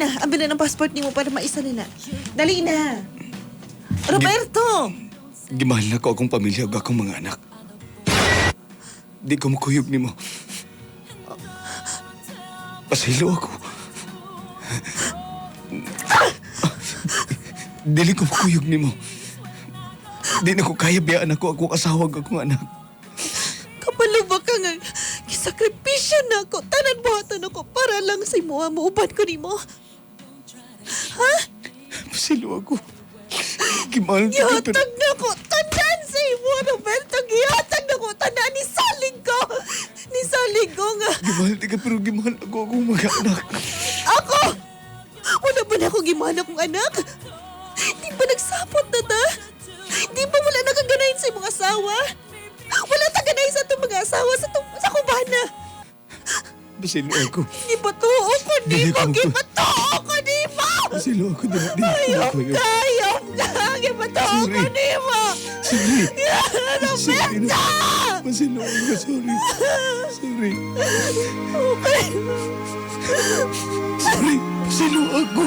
na, ambil na ng passport nimo para maisa na. Dali na. Roberto! Gimahal na ko akong pamilya ug akong mga anak. Di ko makuyog nimo. Pasaylo ako. Dili ko makuyog nimo. Di na ko kaya biyaan ako akong asawa ug akong anak. Kapalo ba ka nga? Kisakripisyo na ako. Tanan buhatan ako para lang sa imo. Muuban ko nimo. Ha? Pasaylo ako. Gimahal na ka pero... Gihatag na ko. Tanan sa imo, Roberto. Gihatag na ko. Tanan ni saling ko. Ni saling ko nga. Gimahal na ka pero gimahal ako akong mga anak. Ako! Wala ba na ako gimana kong anak? Di ba nagsapot na ta? Di ba wala nakaganayin sa imong asawa? Wala taganayin sa itong mga asawa sa kubana. Pasaylo ako. Di ba tuo ko di Dili mo? ko Di ba tuo ko di mo? Pasaylo ako. Di ko Ayop makuyog. ka! Ayop ka! Di ba tuo ko Sorry. di mo? Sorry. Roberto! Pasaylo ako. Sorry. Sorry. Okay. Sorry. Pasaylo ako.